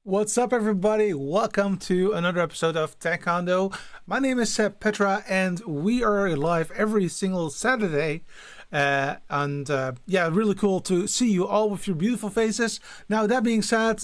What's up, everybody? Welcome to another episode of Taekwondo. My name is Petra, and we are live every single Saturday. Really cool to see you all with your beautiful faces. Now, that being said,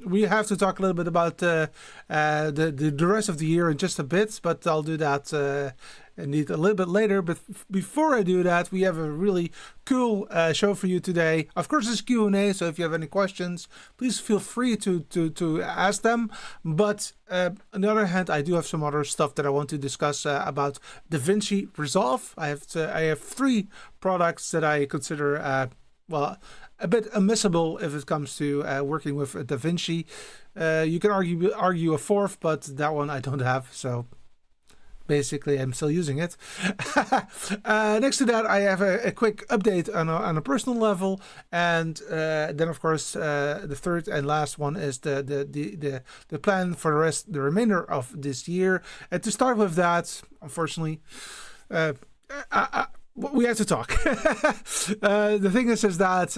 we have to talk a little bit about the rest of the year in just a bit, but I'll do that indeed a little bit later. But before I do that, we have a really cool show for you today. Of course, it's Q&A, so if you have any questions, please feel free to ask them. But on the other hand, I do have some other stuff that I want to discuss about DaVinci Resolve. I have three products that I consider a bit unmissable if it comes to working with DaVinci. You can argue a fourth, but that one I don't have, so basically I'm still using it. Next to that, I have a quick update on a personal level, and then of course the third and last one is the plan for the remainder of this year. And to start with that, unfortunately, we have to talk. The thing is that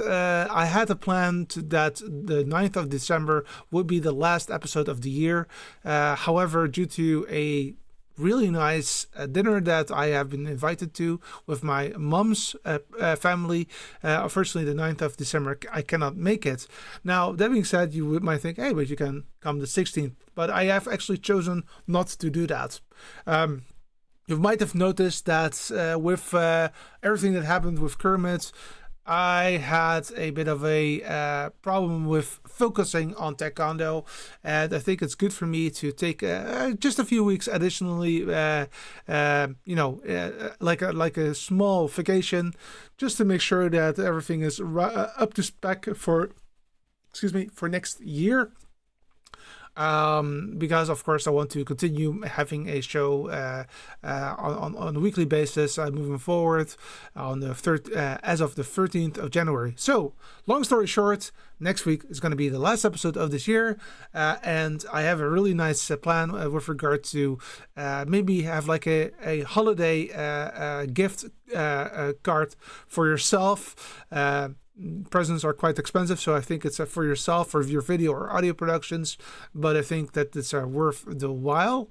I had a plan that the 9th of December would be the last episode of the year. However, due to a really nice dinner that I have been invited to with my mom's family, unfortunately the 9th of December I cannot make it. Now, that being said, you might think, hey, but you can come the 16th, but I have actually chosen not to do that. You might have noticed that with everything that happened with Kermit, I had a bit of a problem with focusing on Taekwondo, and I think it's good for me to take just a few weeks additionally, like a small vacation, just to make sure that everything is up to spec for next year. Because of course I want to continue having a show on a weekly basis moving forward on the as of the 13th of January. So, long story short, next week is going to be the last episode of this year, and I have a really nice plan with regard to maybe have like a holiday gift card for yourself. Presents are quite expensive, so I think it's for yourself, for your video or audio productions, but I think that it's worth the while.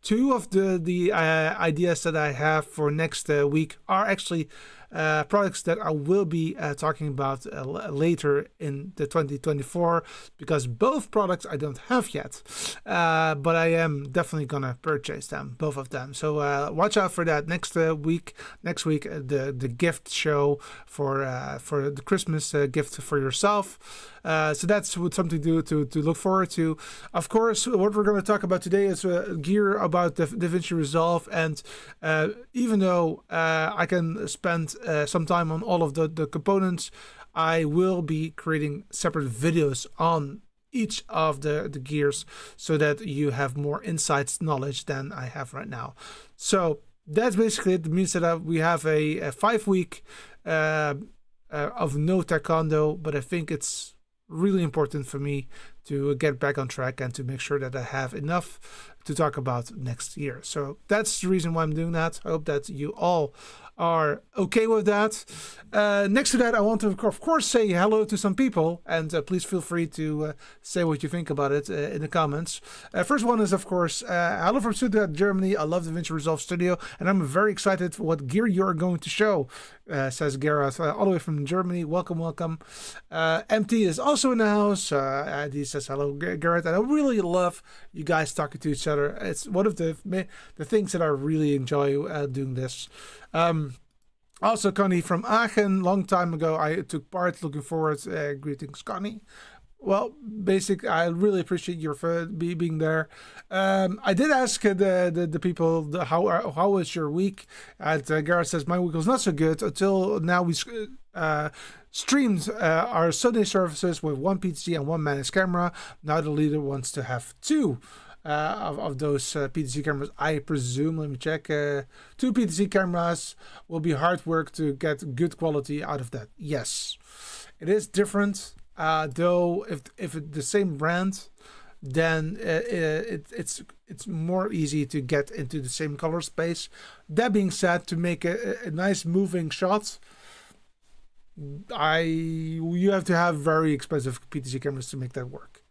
Two of the ideas that I have for next week are actually products that I will be talking about later in the 2024, because both products I don't have yet, but I am definitely gonna purchase them, both of them. So watch out for that next week. Next week, the gift show for the Christmas gift for yourself. So that's something to look forward to. Of course, what we're going to talk about today is gear about the DaVinci Resolve, and even though I can spend some time on all of the components, I will be creating separate videos on each of the gears so that you have more insights knowledge than I have right now. So that's basically it. It means that we have a 5-week of no Taekwondo, but I think it's really important for me to get back on track and to make sure that I have enough to talk about next year. So that's the reason why I'm doing that. I hope that you all are okay with that. Next to that, I want to of course say hello to some people, and please feel free to say what you think about it in the comments. First one is of course hello from Stuttgart, Germany. I love DaVinci Resolve Studio, and I'm very excited for what gear you're going to show, says Gareth, all the way from Germany. Welcome. MT is also in the house, and he says hello, Gareth, and I really love you guys talking to each other. It's one of the things that I really enjoy doing this. Also, Connie from Aachen, long time ago I took part. Looking forward. Greetings, Connie. Well, I really appreciate your being there. I did ask the people how was your week, and Gareth says my week was not so good until now. We streamed our Sunday services with one PTC and one managed camera. Now the leader wants to have two of those PTC cameras, I presume. Let me check. 2 PTC cameras will be hard work to get good quality out of that. Yes, it is different. Though if it's the same brand, then it's more easy to get into the same color space. That being said, to make a nice moving shot, you have to have very expensive PTC cameras to make that work.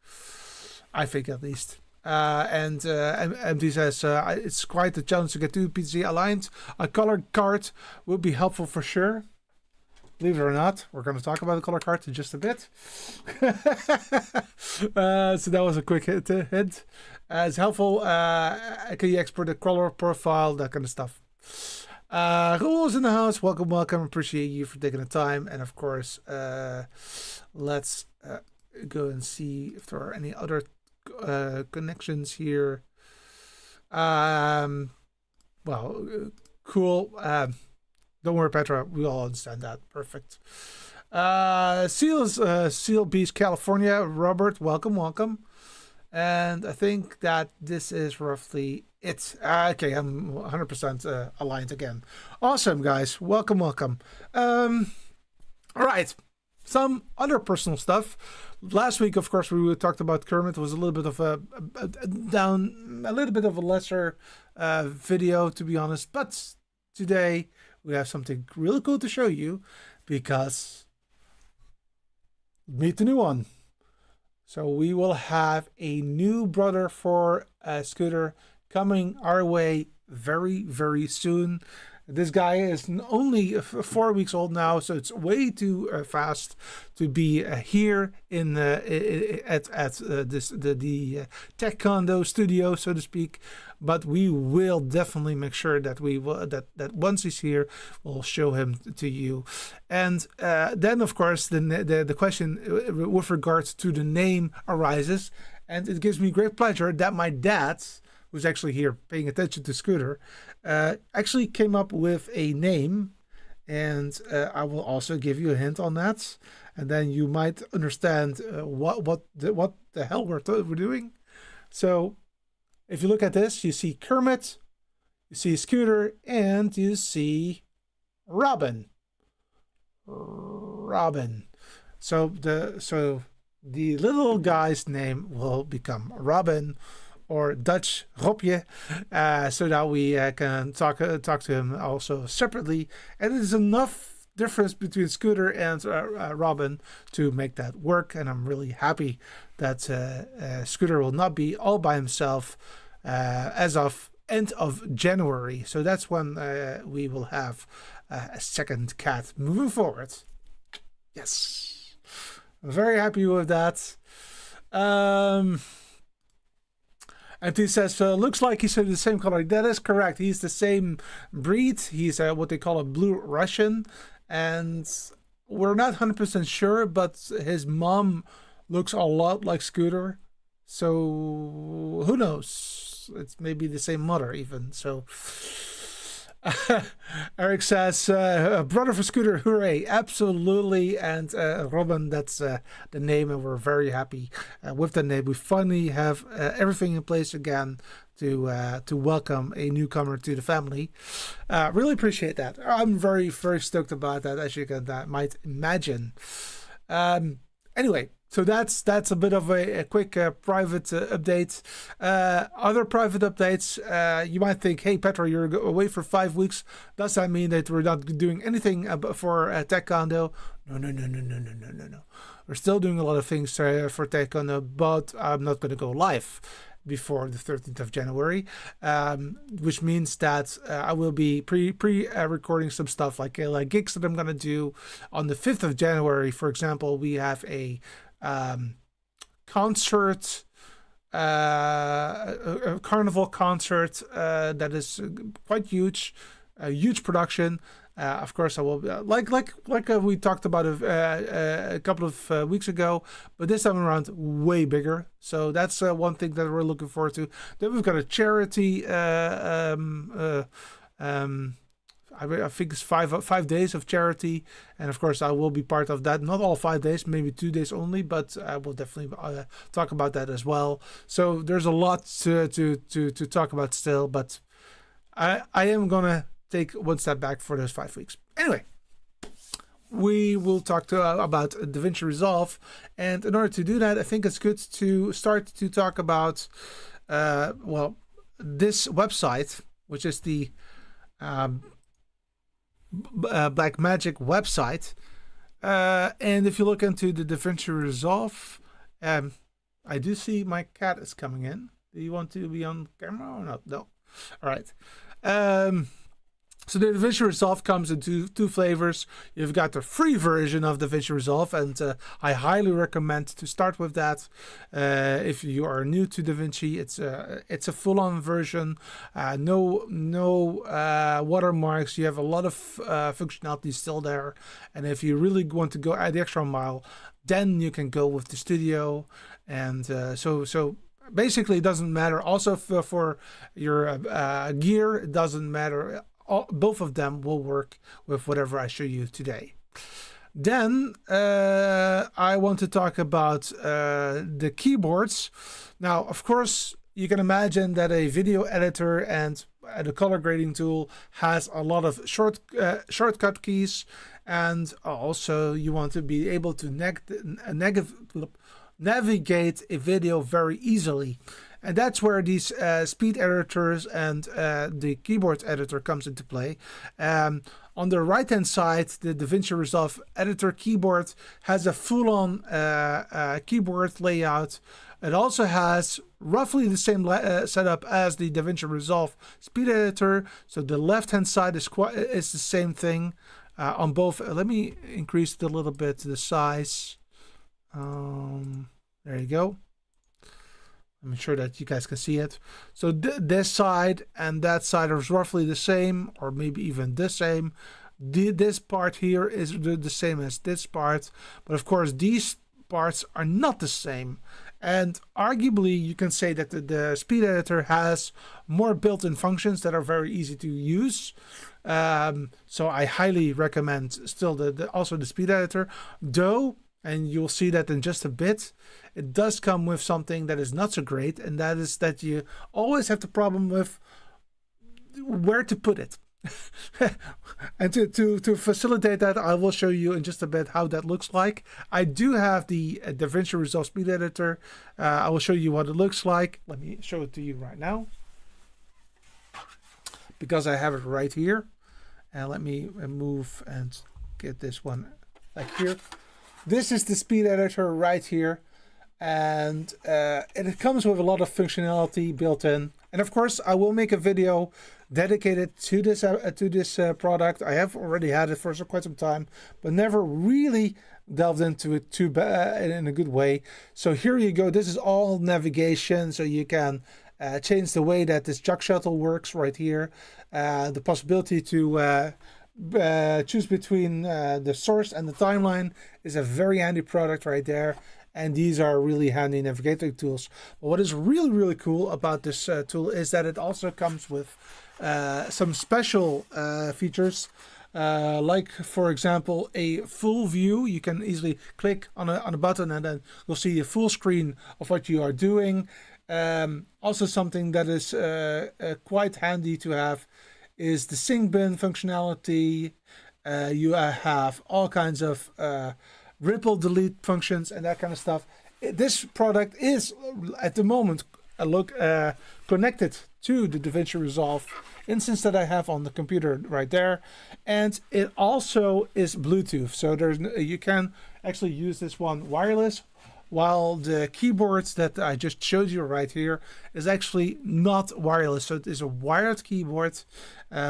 I think at least. And MD says it's quite a challenge to get two PTZ aligned. A color card would be helpful for sure. Believe it or not, we're going to talk about the color card in just a bit. So that was a quick hint. It's helpful. Can you export the color profile, that kind of stuff. Rules in the house. Welcome. Appreciate you for taking the time. And of course, let's go and see if there are any other connections here. Well, cool. Don't worry, Petra. We all understand that. Perfect. Seal Beach, California. Robert, welcome. And I think that this is roughly it. Okay, I'm 100% aligned again. Awesome, guys. Welcome. All right. Some other personal stuff. Last week, of course, we talked about Kermit. It was a little bit of a little bit of a lesser video, to be honest. But today we have something really cool to show you, because meet the new one. So we will have a new brother for Scooter coming our way very, very soon. This guy is only 4 weeks old now, so it's way too fast to be here in the tech condo studio, so to speak. But we will definitely make sure that we will that once he's here, we'll show him to you. And then, of course, the question with regards to the name arises, and it gives me great pleasure that my dad, who's actually here paying attention to Scooter, actually came up with a name, and I will also give you a hint on that, and then you might understand what the hell we're doing. So, if you look at this, you see Kermit, you see Scooter, and you see Robin. So the little guy's name will become Robin, or Dutch Robje, so that we can talk to him also separately. And there's enough difference between Scooter and Robin to make that work. And I'm really happy that Scooter will not be all by himself as of end of January. So that's when we will have a second cat moving forward. Yes, I'm very happy with that. And he says, looks like he's the same color. That is correct. He's the same breed. He's what they call a blue Russian. And we're not 100% sure, but his mom looks a lot like Scooter. So who knows? It's maybe the same mother even. So Eric says, brother for Scooter, hooray. Absolutely. And Robin, that's the name, and we're very happy with the name. We finally have everything in place again to welcome a newcomer to the family. Really appreciate that. I'm very, very stoked about that, as you can might imagine. Anyway, so that's a bit of a quick private update. Other private updates, you might think, hey, Petra, you're away for 5 weeks. Does that mean that we're not doing anything for Tech Condo? No. We're still doing a lot of things for Tech Condo, but I'm not going to go live before the 13th of January, which means that I will be pre-recording some stuff like gigs that I'm going to do on the 5th of January. For example, we have a concert, a carnival concert that is quite huge, a huge production. Of course, I will like we talked about a couple of weeks ago, but this time around way bigger. So that's one thing that we're looking forward to. Then we've got a charity. I think it's 5 days of charity, and of course I will be part of that. Not all 5 days, maybe 2 days only, but I will definitely talk about that as well. So there's a lot to talk about still, but I am gonna take one step back for those 5 weeks. Anyway, we will talk about DaVinci Resolve, and in order to do that, I think it's good to start to talk about this website, which is the Blackmagic website, and if you look into the DaVinci Resolve, I do see my cat is coming in. Do you want to be on camera or not? No. All right. So the DaVinci Resolve comes in two flavors. You've got the free version of DaVinci Resolve, and I highly recommend to start with that. If you are new to DaVinci, it's a full-on version. No watermarks. You have a lot of functionality still there, and if you really want to go the extra mile, then you can go with the studio. And so basically, it doesn't matter. Also for your gear, it doesn't matter. Both of them will work with whatever I show you today. Then I want to talk about the keyboards. Now, of course, you can imagine that a video editor and the color grading tool has a lot of shortcut keys, and also you want to be able to navigate a video very easily. And that's where these speed editors and the keyboard editor comes into play. On the right hand side, the DaVinci Resolve editor keyboard has a full-on keyboard layout. It also has roughly the same setup as the DaVinci Resolve speed editor. So the left hand side is the same thing on both. Let me increase it a little bit, the size. There you go. I'm sure that you guys can see it. So this side and that side are roughly the same, or maybe even the same. This part here is the same as this part, but of course these parts are not the same. And arguably you can say that the speed editor has more built-in functions that are very easy to use. So I highly recommend still also the speed editor, though, and you'll see that in just a bit, it does come with something that is not so great, and that is that you always have the problem with where to put it. And to facilitate that, I will show you in just a bit how that looks like. I do have the DaVinci Resolve Speed Editor. I will show you what it looks like. Let me show it to you right now, because I have it right here. And let me move and get this one like here. This is the speed editor right here, and it comes with a lot of functionality built in. And of course, I will make a video dedicated to this product. I have already had it for quite some time, but never really delved into it in a good way. So here you go. This is all navigation, so you can change the way that this jog shuttle works right here. The possibility to choose between the source and the timeline is a very handy product right there, and these are really handy navigating tools. But what is really, really cool about this tool is that it also comes with some special features, like for example a full view. You can easily click on a button and then you'll see a full screen of what you are doing. Also something that is quite handy to have is the sync bin functionality. You have all kinds of ripple delete functions and that kind of stuff. This product is at the moment connected to the DaVinci Resolve instance that I have on the computer right there, and it also is Bluetooth. So you can actually use this one wireless, while the keyboard that I just showed you right here is actually not wireless. So it is a wired keyboard,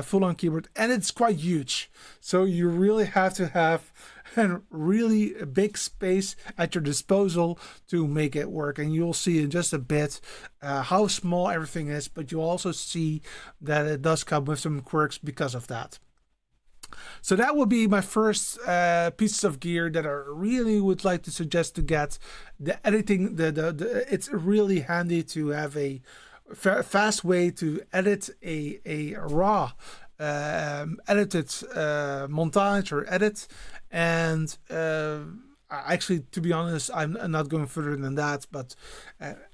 full-on keyboard, and it's quite huge. So you really have to have a really big space at your disposal to make it work. And you'll see in just a bit how small everything is, but you'll also see that it does come with some quirks because of that. So that would be my first pieces of gear that I really would like to suggest to get. The editing, it's really handy to have a fast way to edit a raw edited montage or edit. And actually, to be honest, I'm not going further than that, but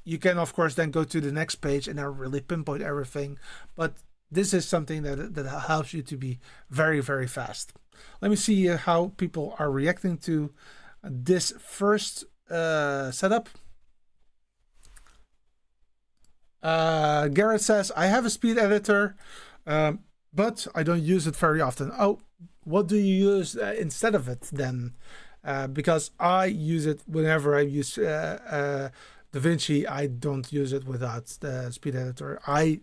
you can of course then go to the next page and then really pinpoint everything. But this is something that helps you to be very, very fast. Let me see how people are reacting to this first setup. Garrett says, I have a speed editor, but I don't use it very often. Oh, what do you use instead of it then? Because I use it whenever I use DaVinci, I don't use it without the speed editor. I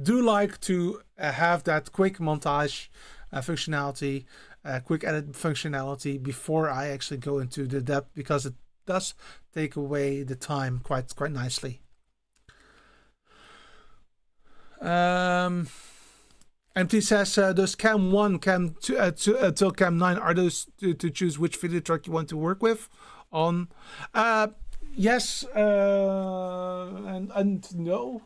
do like to have that quick montage functionality, quick edit functionality before I actually go into the depth, because it does take away the time quite nicely. MT says, does Cam 1, Cam 2 till Cam 9, are those to choose which video track you want to work with on? Yes and no.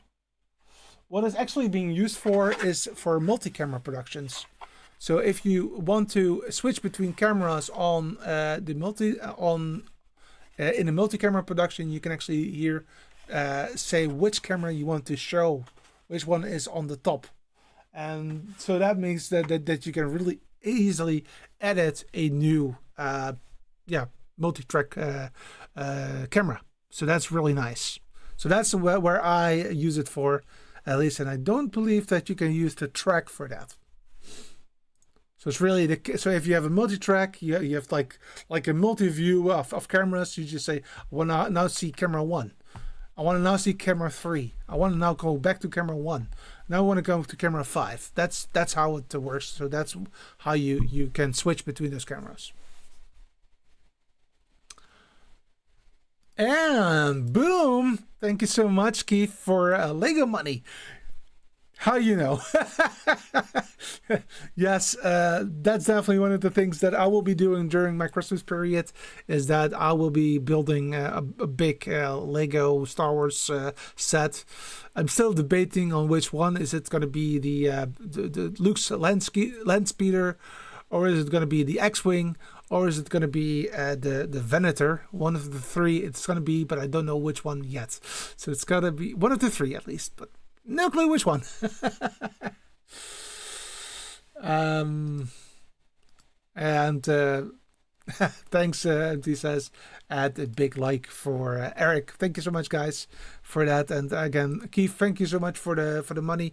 What it's actually being used for is for multi-camera productions. So if you want to switch between cameras on in a multi-camera production, you can actually here say which camera you want to show, which one is on the top. And so that means that you can really easily edit a new multi-track camera. So that's really nice. So that's where I use it for, at least, and I don't believe that you can use the track for that. So it's really so if you have a multi-track, you have like a multi-view of cameras. You just say, I want to now see camera 1. I want to now see camera 3. I want to now go back to camera 1. Now I want to go to camera 5. That's how it works. So that's how you can switch between those cameras. And boom! Thank you so much, Keith, for Lego money. How you know? Yes, that's definitely one of the things that I will be doing during my Christmas period, is that I will be building a big Lego Star Wars set. I'm still debating on which one. Is it going to be the Luke's land speeder, or is it going to be the X-wing, or is it going to be the Venator? One of the three it's going to be, but I don't know which one yet. So it's got to be one of the three at least, but no clue which one. Thanks, MT says, add a big like for Eric. Thank you so much, guys, for that. And again, Keith, thank you so much for the money.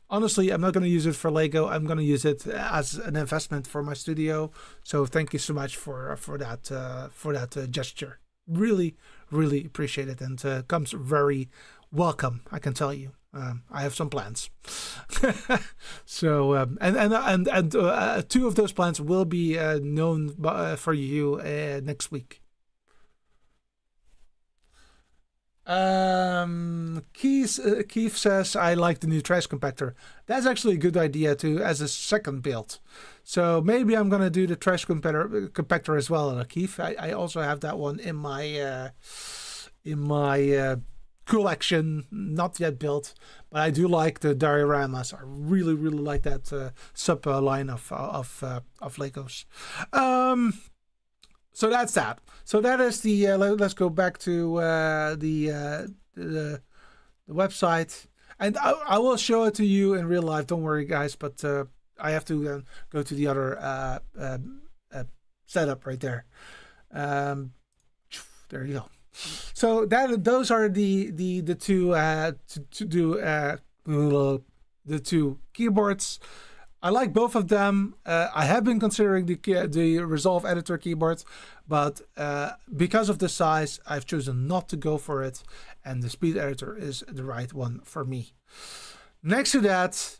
Honestly, I'm not going to use it for Lego. I'm going to use it as an investment for my studio. So thank you so much for that gesture. Really, really appreciate it, and comes very welcome, I can tell you. I have some plans. So and two of those plans will be known for you next week. Keith says, I like the new trash compactor. That's actually a good idea too, as a second build. So maybe I'm gonna do the trash compactor as well, Keith. I also have that one in my collection, not yet built, but I do like the dioramas. I really like that sub line of Legos. So that's that. So that is the. Let's go back to the website, and I will show it to you in real life. Don't worry, guys. But I have to go to the other setup right there. There you go. So those are the two keyboards. I like both of them. I have been considering the Resolve editor keyboard, but because of the size, I've chosen not to go for it, and the speed editor is the right one for me. Next to that,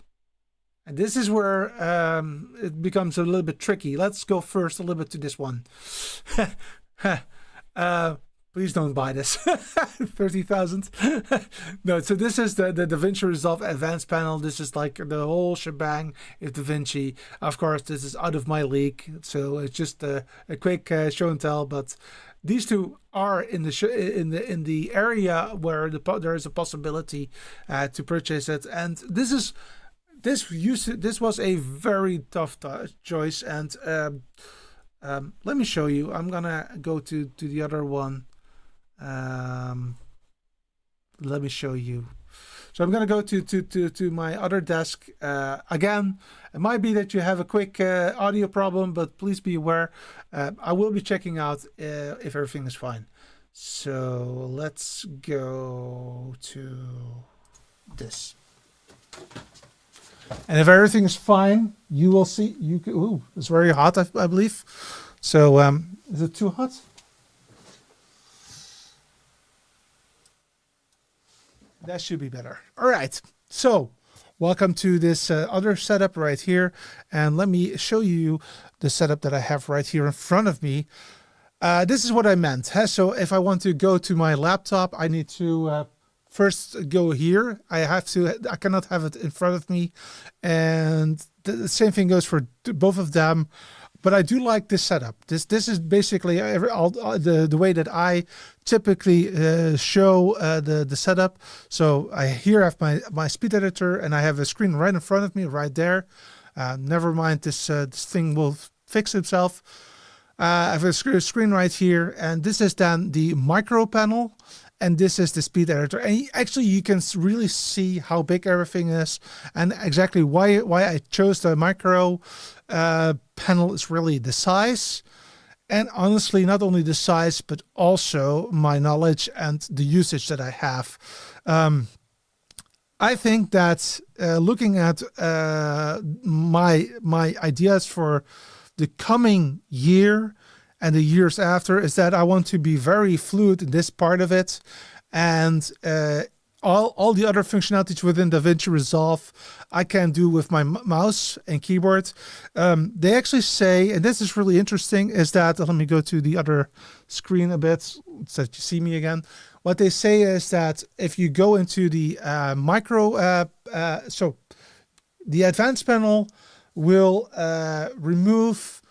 and this is where it becomes a little bit tricky. Let's go first a little bit to this one. Please don't buy this. 30,000. No, so this is the DaVinci Resolve Advanced panel. This is like the whole shebang is DaVinci. Of course, this is out of my league, so it's just a quick show and tell. But these two are in the area where there is a possibility to purchase it, and this was a very tough choice. And let me show you. I'm gonna go to the other one. Let me show you. So I'm gonna go to my other desk. Again, it might be that you have a quick audio problem, but please be aware. I will be checking out if everything is fine. So let's go to this. And if everything is fine, you will see. Ooh, it's very hot, I believe. So is it too hot? That should be better. All right. So welcome to this other setup right here. And let me show you the setup that I have right here in front of me. This is what I meant. So if I want to go to my laptop, I need to first go here. I cannot have it in front of me. And the same thing goes for both of them. But I do like this setup. This is basically the way that I typically show the setup. So here I have my speed editor, and I have a screen right in front of me, right there. Never mind, this thing will fix itself. I have a screen right here, and this is then the micro panel, and this is the speed editor. And actually, you can really see how big everything is, and exactly why I chose the micro panel is really the size. And honestly, not only the size, but also my knowledge and the usage that I have. I think that looking at my ideas for the coming year and the years after is that I want to be very fluid in this part of it, and all the other functionalities within DaVinci Resolve I can do with my mouse and keyboard. They actually say, and this is really interesting, is that, let me go to the other screen a bit so that you see me again. What they say is that if you go into the so the advanced panel will remove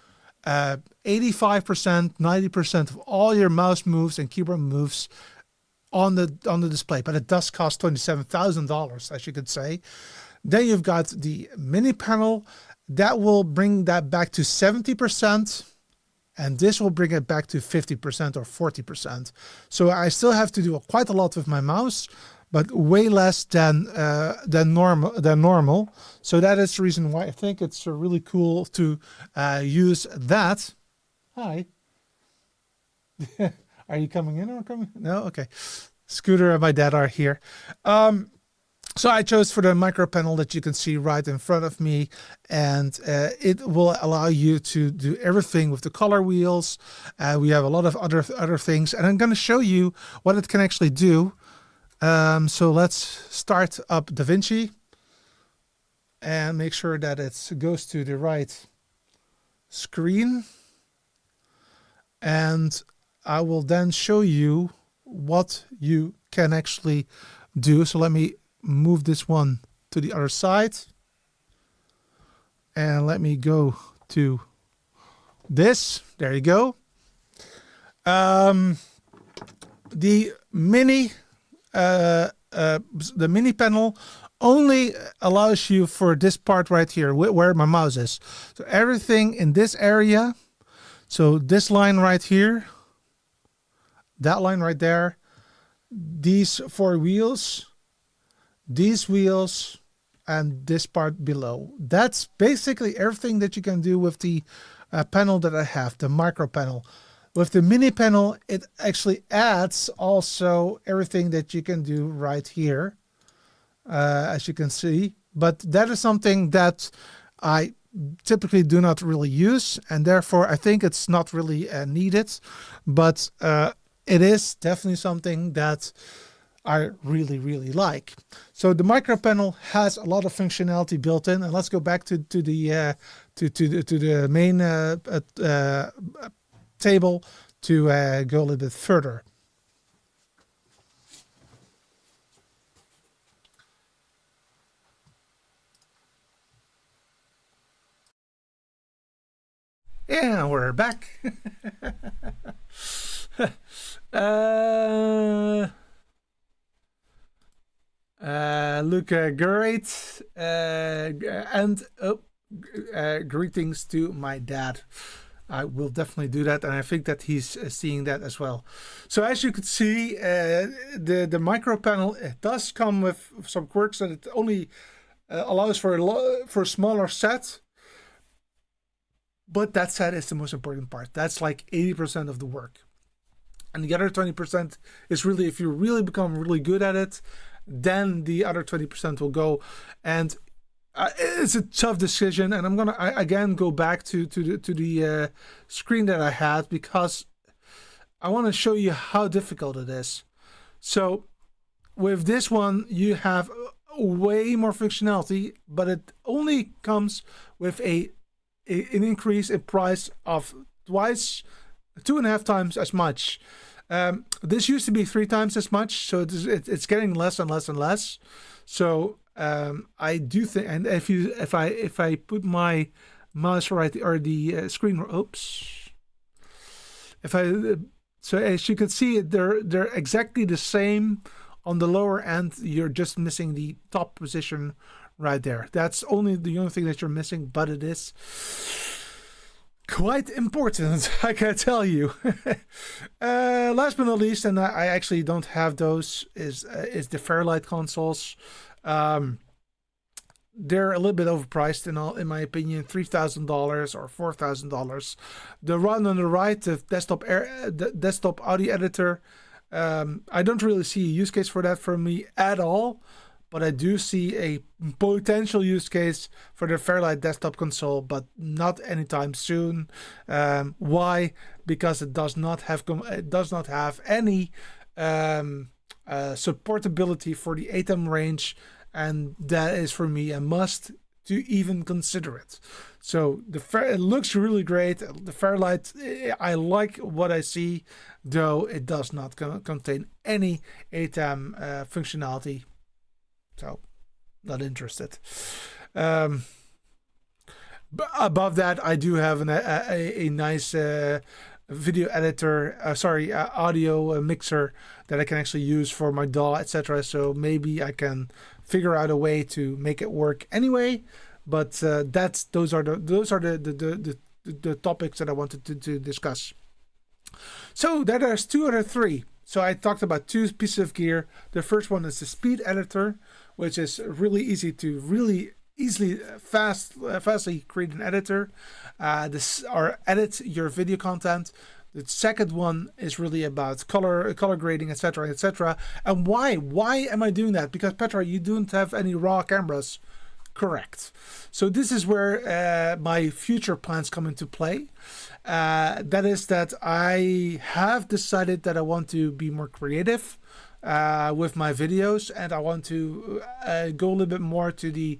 85%, 90% of all your mouse moves and keyboard moves on the display, but it does cost $27,000, as you could say. Then you've got the mini panel that will bring that back to 70%, and this will bring it back to 50% or 40%. So I still have to do quite a lot with my mouse, but way less than normal. So that is the reason why I think it's really cool to use that. Hi. Are you coming in or coming? No? Okay. Scooter and my dad are here. So I chose for the micro panel that you can see right in front of me, and it will allow you to do everything with the color wheels. We have a lot of other things, and I'm going to show you what it can actually do. So let's start up DaVinci and make sure that it goes to the right screen. And I will then show you what you can actually do. So let me move this one to the other side. And let me go to this. There you go. The mini panel only allows you for this part right here where my mouse is. So everything in this area, so this line right here, that line right there, these four wheels, these wheels, and this part below. That's basically everything that you can do with the panel that I have, the micro panel. With the mini panel, it actually adds also everything that you can do right here, as you can see. But that is something that I typically do not really use, and therefore I think it's not really needed. But it is definitely something that I really like. So the micro panel has a lot of functionality built in, and let's go back to the main table to go a little bit further. Yeah, we're back. Look, great, and greetings to my dad. I will definitely do that, and I think that he's seeing that as well. So as you could see, the micro panel, it does come with some quirks that it only allows for a smaller set. But that set is the most important part. That's like 80% of the work. And the other 20% is really, if you really become really good at it, then the other 20% will go. And it's a tough decision. And I'm gonna again go back to the screen that I had, because I want to show you how difficult it is. So with this one, you have way more functionality, but it only comes with an increase in price of 2.5 times as much. This used to be 3 times as much, so it's getting less and less and less. So I do think, and if I put my mouse right or the screen, oops, so as you can see, they're exactly the same. On the lower end, you're just missing the top position right there. That's the only thing that you're missing, but it is quite important, I can tell you. Last but not least, and I actually don't have those, is the Fairlight consoles. They're a little bit overpriced in my opinion, $3,000 or $4,000. The one on the right, the desktop audio editor, I don't really see a use case for that for me at all, but I do see a potential use case for the Fairlight desktop console, but not anytime soon. Why? Because it does not have any supportability for the ATEM range, and that is for me a must to even consider it. So it looks really great. The Fairlight, I like what I see, though it does not contain any ATEM functionality. So, not interested. But above that, I do have a nice video editor, audio mixer that I can actually use for my DAW, etc. So maybe I can figure out a way to make it work anyway. But those are the topics that I wanted to discuss. So there's 2 out of 3. So I talked about 2 pieces of gear. The first one is the speed editor, which is really easily fastly create an editor, or edit your video content. The second one is really about color grading, etc., etc. And why am I doing that? Because Petra, you don't have any raw cameras. Correct. So this is where my future plans come into play. That is that I have decided that I want to be more creative with my videos, and I want to go a little bit more to the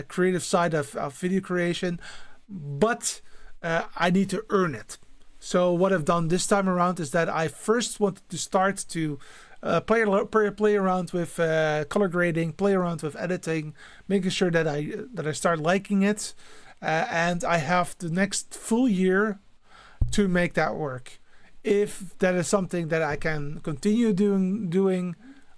creative side of video creation, but I need to earn it. So what I've done this time around is that I first wanted to start to play around with color grading, play around with editing, making sure that I start liking it, and I have the next full year to make that work. If that is something that I can continue doing,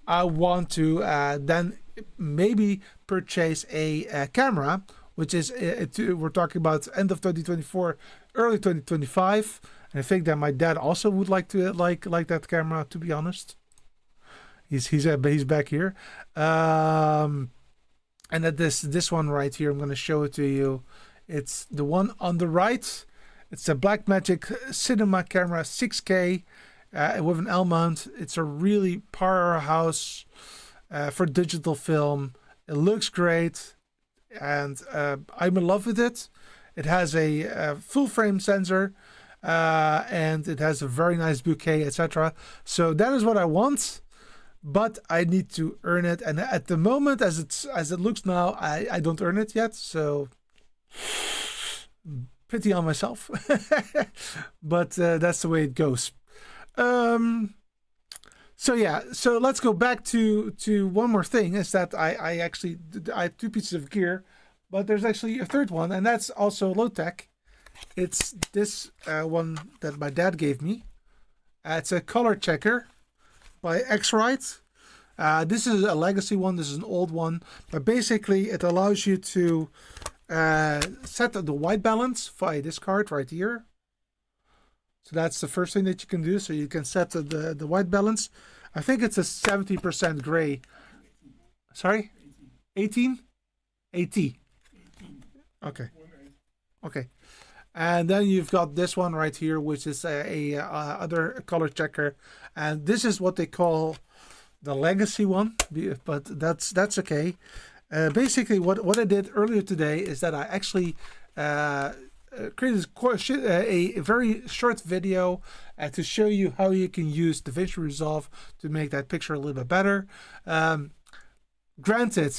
I want to then maybe purchase a camera, which is we're talking about end of 2024, early 2025. And I think that my dad also would like that camera, to be honest. He's back here, and that this one right here, I'm going to show it to you. It's the one on the right. It's a Blackmagic Cinema camera 6K with an L mount. It's a really powerhouse for digital film. It looks great, and I'm in love with it. It has a full frame sensor, and it has a very nice bouquet, etc. So that is what I want. But I need to earn it, and at the moment, as it looks now, I don't earn it yet. So pity on myself, but that's the way it goes. So let's go back to one more thing. Is that I have 2 pieces of gear, but there's actually a third one, and that's also low tech. It's this one that my dad gave me. It's a color checker by X-rite. This is a legacy one. This is an old one, but basically it allows you to set the white balance via this card right here. So that's the first thing that you can do. So you can set the white balance. I think it's a 70% gray. Sorry, 18, 80. Okay. And then you've got this one right here, which is a other color checker, and this is what they call the legacy one, but that's okay. Basically, what I did earlier today is that I actually created a very short video to show you how you can use DaVinci Resolve to make that picture a little bit better. Granted,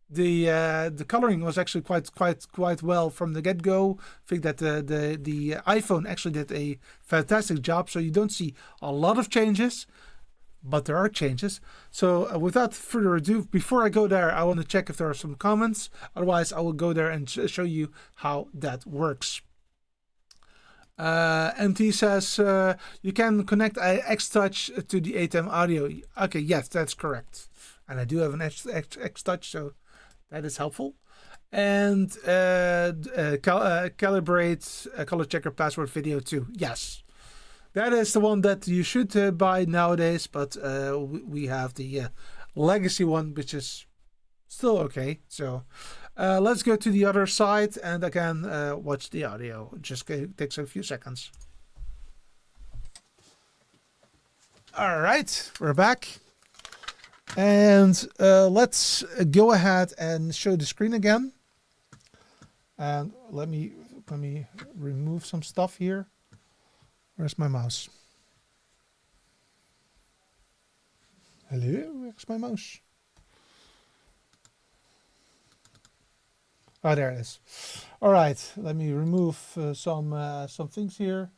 the coloring was actually quite well from the get-go. I think that the iPhone actually did a fantastic job, so you don't see a lot of changes, but there are changes. So without further ado, before I go there, I want to check if there are some comments. Otherwise, I will go there and show you how that works. MT says you can connect X-Touch to the ATEM audio. Okay, yes, that's correct. And I do have an X-Touch, so that is helpful. And calibrate color checker password video too. Yes, that is the one that you should buy nowadays. But we have the legacy one, which is still okay. So let's go to the other side and again watch the audio. It just takes a few seconds. All right, we're back. And let's go ahead and show the screen again. And let me remove some stuff here. Where's my mouse? Hello, where's my mouse? Oh, there it is. All right, let me remove some things here.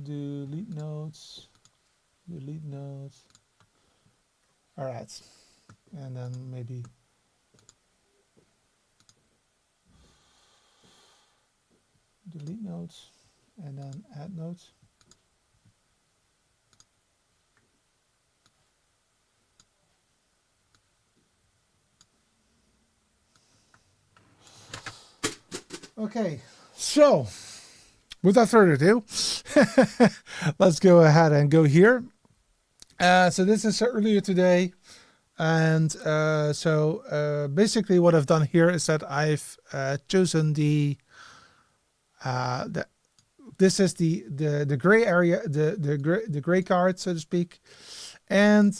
Delete nodes. Delete nodes. All right, and then maybe delete nodes and then add nodes. Okay, so without further ado, let's go ahead and go here. So this is earlier today, and basically what I've done here is that I've chosen this is the gray area, the gray card, so to speak. And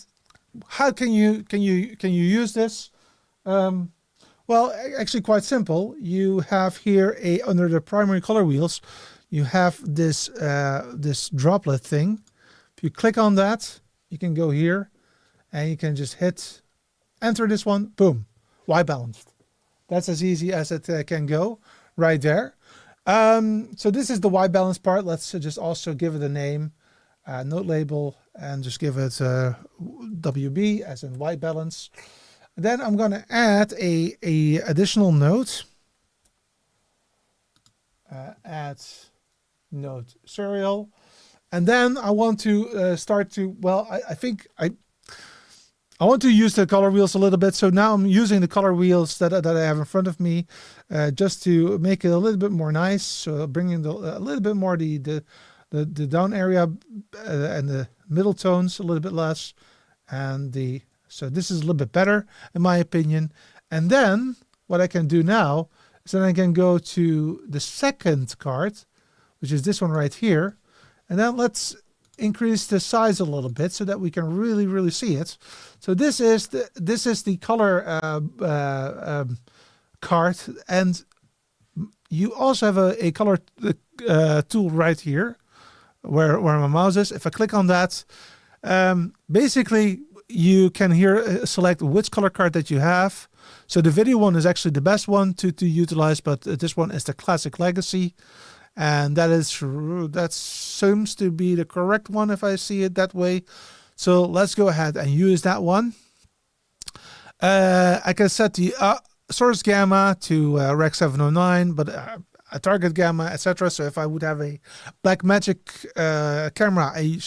how can you use this? Well, actually quite simple. You have here under the primary color wheels, you have this this droplet thing. If you click on that, you can go here and you can just hit enter this one, boom, Y balanced. That's as easy as it can go right there. So this is the Y balance part. Let's just also give it a name, node label, and just give it WB as in Y balance. Then I'm going to add a additional node. Add node serial. And then I want to start to, well, I think I want to use the color wheels a little bit. So now I'm using the color wheels that I have in front of me just to make it a little bit more nice. So bringing a little bit more the down area and the middle tones a little bit less. And so this is a little bit better in my opinion. And then what I can do now is then I can go to the second card, which is this one right here. And then let's increase the size a little bit so that we can really see it. So this is the color card, and you also have a color tool right here where my mouse is. If I click on that, basically you can here select which color card that you have. So the video one is actually the best one to utilize, but this one is the classic legacy. And that seems to be the correct one if I see it that way. So let's go ahead and use that one. I can set the source gamma to Rec 709, but a target gamma, etc. So if I would have a Blackmagic camera, I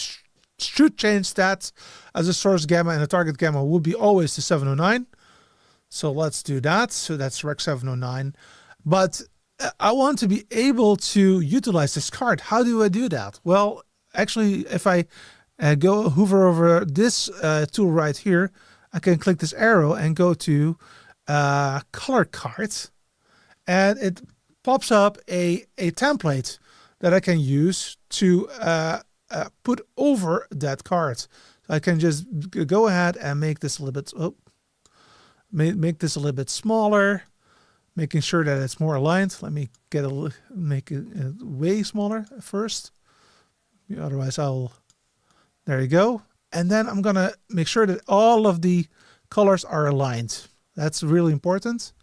should change that as a source gamma, and a target gamma would be always the 709. So let's do that. So that's Rec 709. But I want to be able to utilize this card. How do I do that? Well, actually, if I go hover over this tool right here, I can click this arrow and go to color card, and it pops up a template that I can use to put over that card. I can just go ahead and make this a little bit make this a little bit smaller. making sure that it's more aligned. Let me make it way smaller first. Otherwise there you go. And then I'm gonna make sure that all of the colors are aligned. That's really important.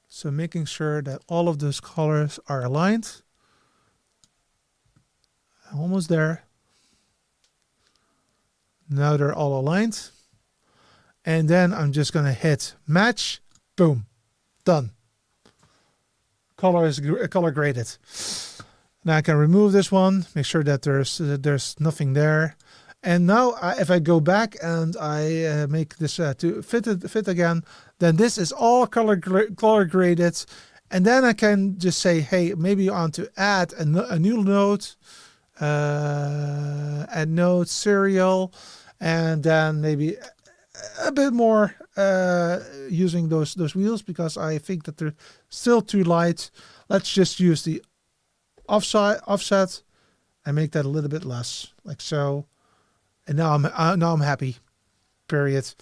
So making sure that all of those colors are aligned. Almost there. Now they're all aligned. And then I'm just going to hit match. Boom. Done. Color is color graded. Now I can remove this one. Make sure that there's nothing there. And now if I go back and I make this to fit again, then this is all color graded. And then I can just say, hey, maybe I want to add a new node. Add node serial, and then maybe a bit more using those wheels, because I think that they're still too light. Let's just use the offset and make that a little bit less, like so. And now I'm happy. Period.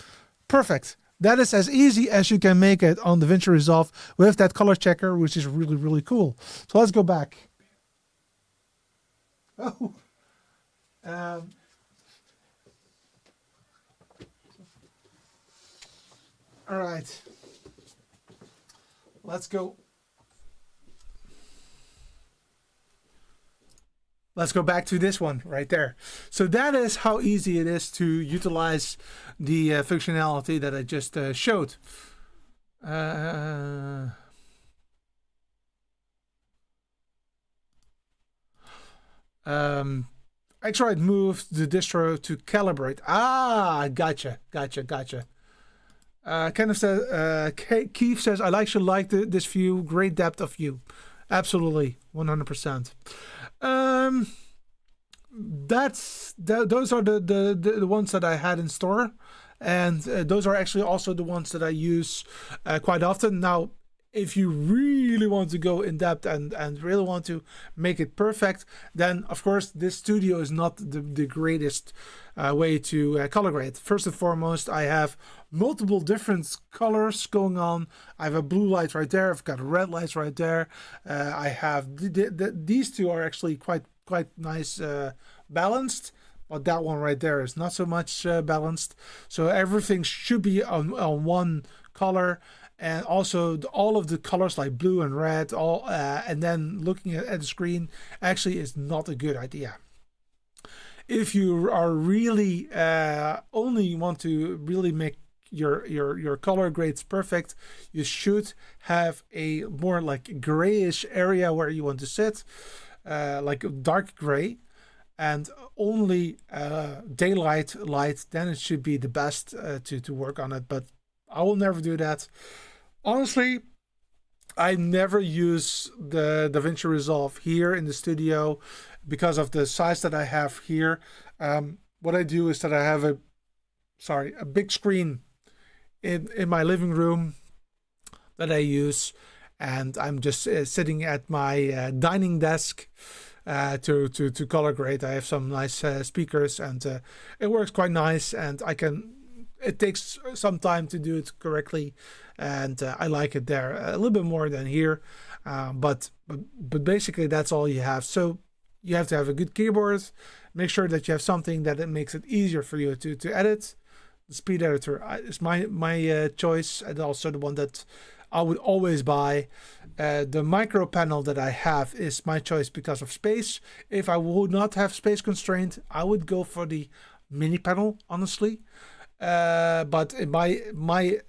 Perfect. That is as easy as you can make it on DaVinci Resolve with that color checker, which is really, really cool. So let's go back. Oh, all right. Let's go. Let's go back to this one right there. So that is how easy it is to utilize the functionality that I just showed. X-rite moved the distro to calibrate. Ah, gotcha. Kenneth says, Keith says, I actually like this view. Great depth of view. Absolutely, 100%. Those are the ones that I had in store, and those are actually also the ones that I use quite often. Now, if you really want to go in depth and really want to make it perfect, then of course this studio is not the greatest way to color grade. First and foremost, I have multiple different colors going on. I have a blue light right there. I've got red lights right there. I have these two are actually quite nice balanced, but that one right there is not so much balanced. So everything should be on one color. And also all of the colors like blue and red, and then looking at the screen actually is not a good idea. If you are really only want to really make your color grades perfect, you should have a more like grayish area where you want to sit, like dark gray, and only daylight light. Then it should be the best to work on it. But I will never do that. Honestly, I never use the DaVinci Resolve here in the studio because of the size that I have here. What I do is that I have a big screen in my living room that I use, and I'm just sitting at my dining desk to color grade. I have some nice speakers, and it works quite nice, and it takes some time to do it correctly, and I like it there a little bit more than here, but basically that's all you have. So you have to have a good keyboard. Make sure that you have something that it makes it easier for you to edit. The speed editor is my choice, and also the one that I would always buy. The micro panel that I have is my choice because of space. If I would not have space constraint, I would go for the mini panel, honestly. But in my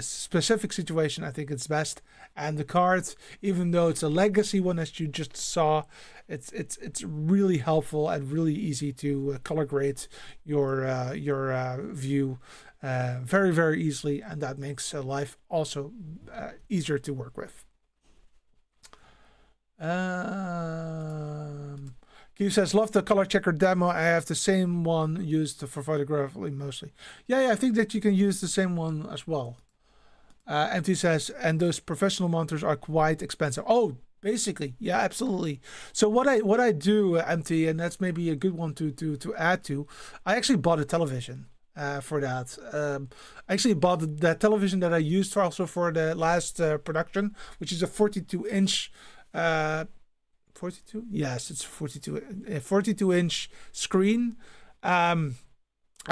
specific situation, I think it's best. And the card, even though it's a legacy one, as you just saw, it's really helpful and really easy to color grade your view very, very easily, and that makes life also easier to work with. Q says, love the color checker demo. I have the same one used for photography mostly. Yeah, I think that you can use the same one as well. MT says, and those professional monitors are quite expensive. Oh, basically, yeah, absolutely. So what I do, MT, and that's maybe a good one to add to, I actually bought a television. for that. I actually bought the television that I used for the last production, which is a 42-inch. 42? Yes, it's 42. A 42-inch screen. I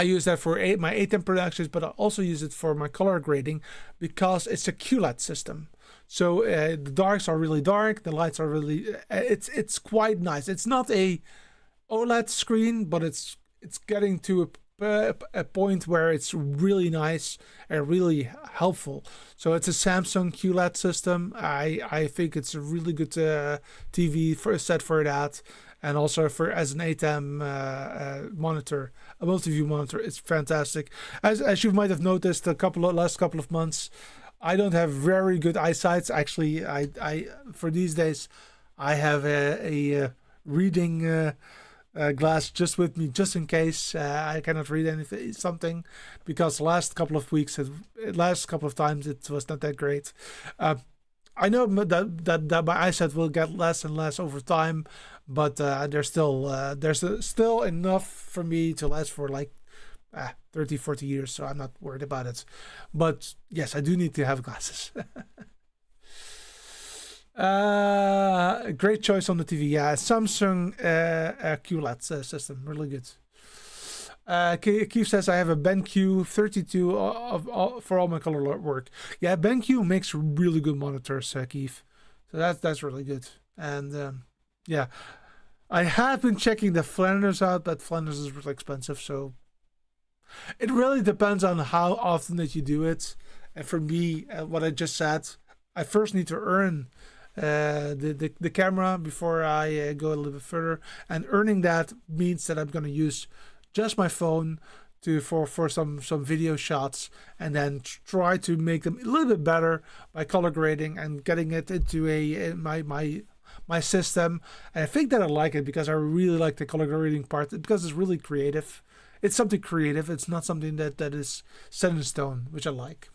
use that for my 810 productions, but I also use it for my color grading because it's a QLED system. So the darks are really dark, the lights are really. It's quite nice. It's not a OLED screen, but it's getting to a point where it's really nice and really helpful. So it's a Samsung QLED system. I think it's a really good TV set for that, and also for as an ATEM monitor, a multi-view monitor. It's fantastic. As you might have noticed, last couple of months, I don't have very good eyesight. Actually, I for these days, I have a reading glass just with me, just in case I cannot read something, because last couple of times it was not that great. I know that my eyesight will get less and less over time, but there's still enough for me to last for like 30-40 years, so I'm not worried about it. But yes, I do need to have glasses. Great choice on the TV. Yeah, Samsung QLED system, really good. Keith says I have a BenQ 32 for all my color work. Yeah, BenQ makes really good monitors, Keith. So that's really good. And yeah, I have been checking the Flanders out, but Flanders is really expensive. So it really depends on how often that you do it. And for me, what I just said, I first need to earn the camera before I go a little bit further, and earning that means that I'm going to use just my phone for some video shots, and then try to make them a little bit better by color grading and getting it into my system. And I think that I like it because I really like the color grading part, because it's really creative. It's something creative. It's not something that is set in stone, which I like.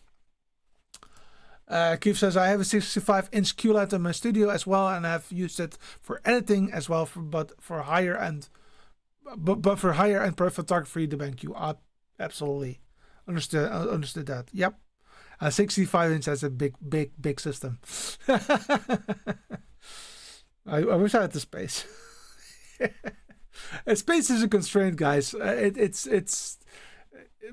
Keith says, I have a 65-inch QLED in my studio as well, and I've used it for editing as well, but for higher end photography, the BenQ. Absolutely. Understood that. Yep. 65-inch has a big system. I wish I had the space. Space is a constraint, guys. It's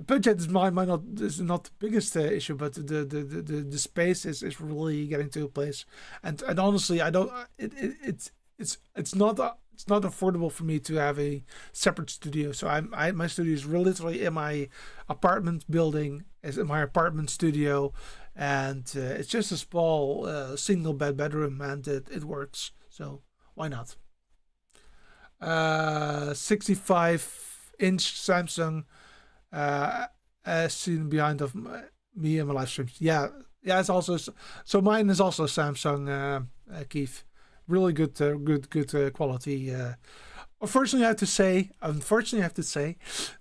budget is not the biggest issue, but the space is really getting to a place, and honestly, I don't. It's not affordable for me to have a separate studio. So my studio is literally in my apartment building, is in my apartment studio, and it's just a small single bedroom, and it works. So why not? 65-inch Samsung. As seen behind of me and my live streams. Yeah, it's also so. Mine is also Samsung, Keith. Really good quality. Unfortunately, I have to say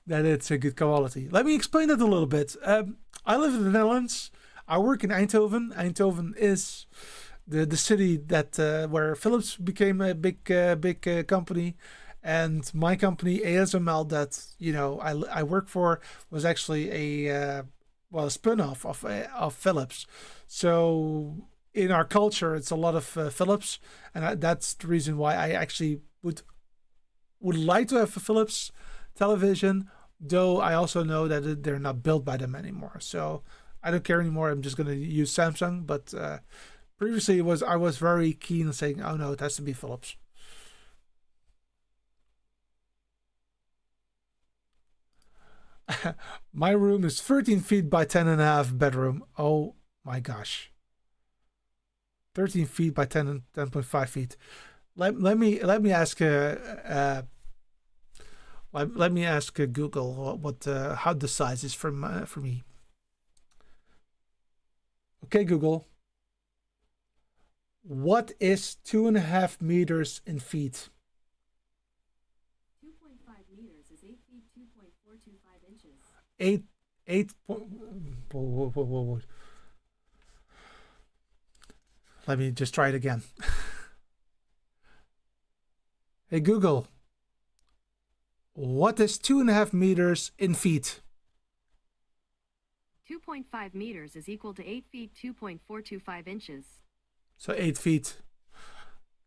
that it's a good quality. Let me explain that a little bit. I live in the Netherlands. I work in Eindhoven. Eindhoven is the city that where Philips became a big company. And my company, ASML, that I work for, was actually a spin-off of Philips. So in our culture, it's a lot of Philips, and that's the reason why I actually would like to have a Philips television. Though I also know that they're not built by them anymore, so I don't care anymore. I'm just going to use Samsung. But previously, I was very keen on saying, oh no, it has to be Philips. My room is 13 feet by 10.5 bedroom. Oh my gosh. 13 feet by 10.5 feet. Let me ask let me ask Google what how the size is for me. Okay, Google. What is 2.5 meters in feet? 8 whoa. Let me just try it again. Hey Google, what is 2.5 meters in feet? 2.5 meters is equal to 8 feet 2.425 inches. So 8 feet.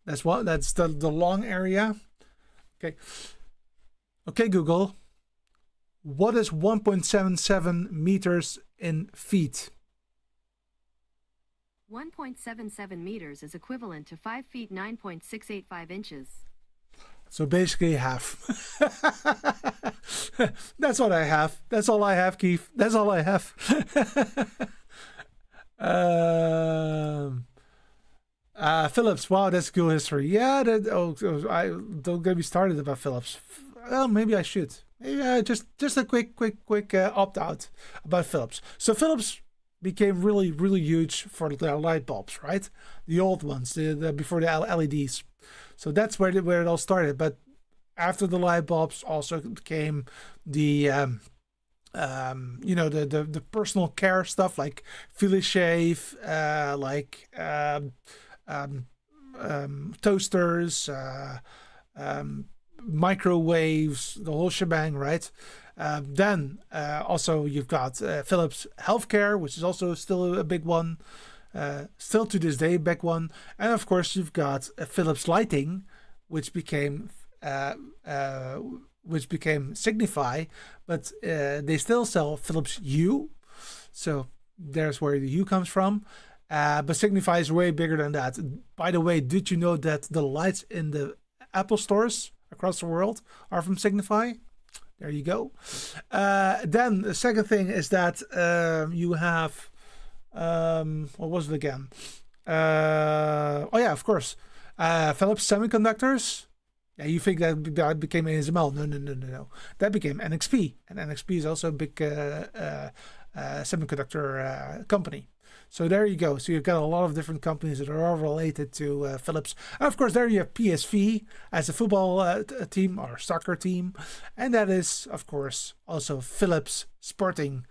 That's what. That's the long area. Okay. Okay, Google. What is 1.77 meters in feet? 1.77 meters is equivalent to 5 feet 9.685 inches. So basically half. That's what I have. That's all I have, Keith. That's all I have. Phillips. Wow, that's cool history. Yeah, I don't get me started about Phillips. Well, maybe I should. Maybe just a quick opt out about Phillips. So Phillips became really huge for the light bulbs, right? The old ones, the before the LEDs. So that's where it all started. But after the light bulbs, also came the the personal care stuff like Philly Shave, like toasters, microwaves, the whole shebang, right? Then also you've got Philips Healthcare, which is also still a big one. Still to this day, big one. And of course, you've got Philips Lighting, which became Signify, but they still sell Philips Hue. So there's where the Hue comes from. But Signify is way bigger than that. By the way, did you know that the lights in the Apple stores across the world are from Signify? There you go. Then the second thing is that you have what was it again? Oh yeah, of course. Philips Semiconductors. Yeah, you think that became ASML? No. That became NXP, and NXP is also a big semiconductor company. So there you go. So you've got a lot of different companies that are all related to Philips. And of course, there you have PSV as a football team or soccer team, and that is of course also Philips Sporting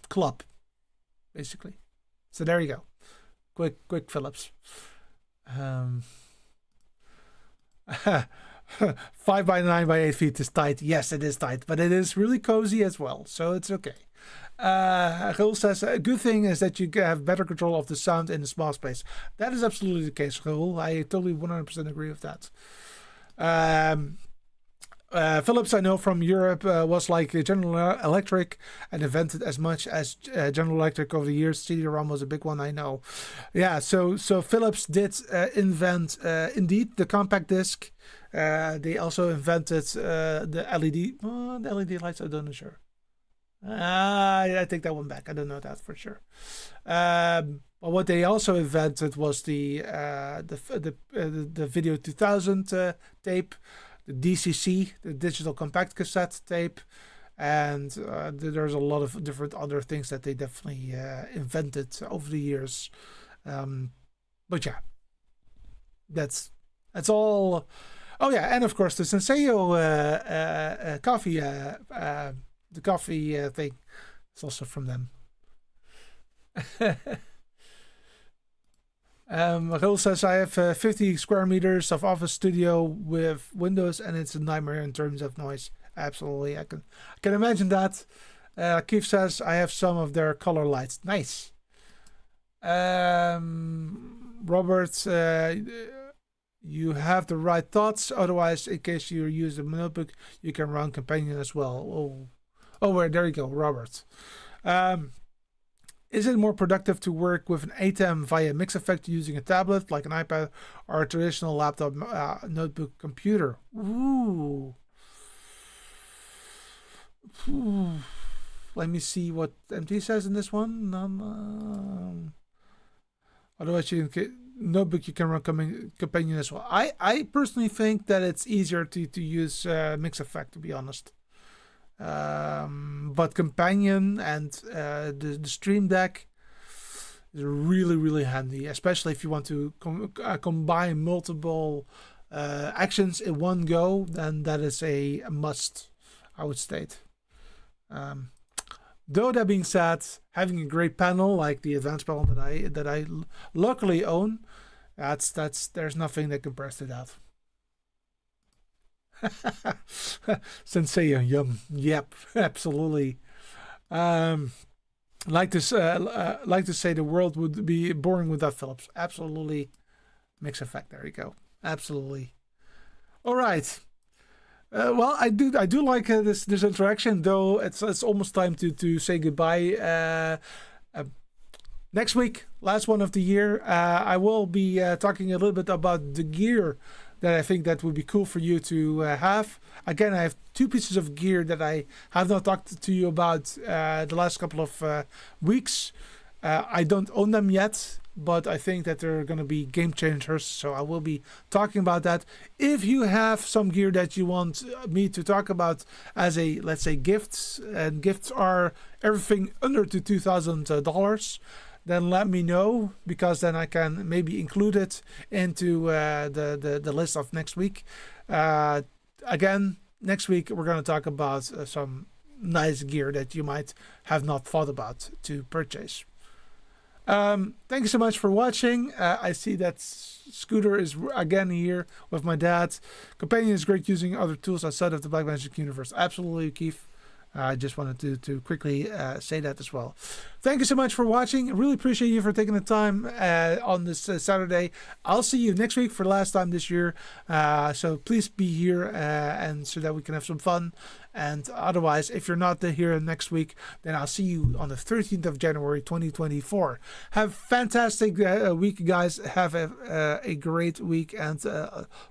Club, basically. So there you go. Quick Philips. 5 by 9 by 8 feet is tight. Yes, it is tight, but it is really cozy as well, so it's okay. Raoul says a good thing is that you have better control of the sound in a small space. That is absolutely the case, Raoul. I totally 100% agree with that. Philips, I know from Europe, was like General Electric and invented as much as General Electric over the years. CD-ROM was a big one, I know. Yeah, so Philips did invent, indeed, the compact disc. They also invented the LED. The LED lights, I don't know, sure. I take that one back. I don't know that for sure. But what they also invented was the Video 2000 tape, the DCC, the digital compact cassette tape, and there's a lot of different other things that they definitely invented over the years. But yeah, that's all. Oh yeah, and of course the Senseo coffee, the coffee thing, is also from them. Raoul says, I have 50 square meters of office studio with windows, and it's a nightmare in terms of noise. Absolutely, I can imagine that. Keith says, I have some of their color lights. Nice. Robert, you have the right thoughts. Otherwise, in case you use a notebook, you can run Companion as well. Where there you go, Robert. Is it more productive to work with an ATEM via mix effect using a tablet like an iPad or a traditional laptop notebook computer? Ooh. Let me see what MT says in this one. Otherwise, notebook you can run Companion as well. I personally think that it's easier to use mix effect, to be honest. But Companion and the Stream Deck is really handy, especially if you want to combine multiple actions in one go. Then that is a must, I would state. Though that being said, having a great panel like the advanced panel that I luckily own, there's nothing that compares to that. Sensei, yum. Yep, absolutely. Like to say the world would be boring without Philips. Absolutely. Mix effect. There you go. Absolutely. All right. Well, I do like this interaction, though. It's almost time to say goodbye. Next week, last one of the year, I will be talking a little bit about the gear that I think that would be cool for you to have. Again, I have 2 pieces of gear that I have not talked to you about the last couple of weeks. I don't own them yet, but I think that they're going to be game changers, so I will be talking about that. If you have some gear that you want me to talk about as a, let's say, gifts, and gifts are everything under to $2,000, then let me know, because then I can maybe include it into the list of next week. Again, next week we're going to talk about some nice gear that you might have not thought about to purchase. Thank you so much for watching. I see that Scooter is again here with my dad. Companion is great using other tools outside of the Blackmagic universe. Absolutely, Keith. I just wanted to quickly say that as well. Thank you so much for watching. I really appreciate you for taking the time on this Saturday. I'll see you next week for the last time this year. So please be here and so that we can have some fun. And otherwise, if you're not here next week, then I'll see you on the 13th of January, 2024. Have a fantastic week, guys. Have a great week, and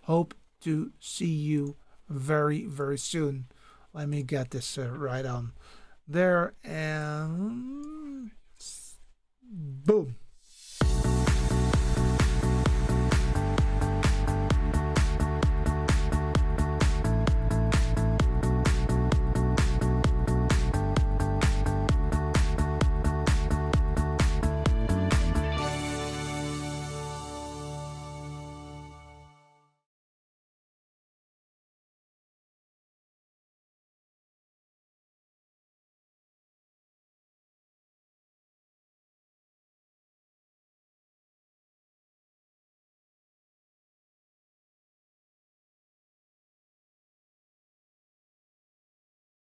hope to see you very, very soon. Let me get this right on there, and boom.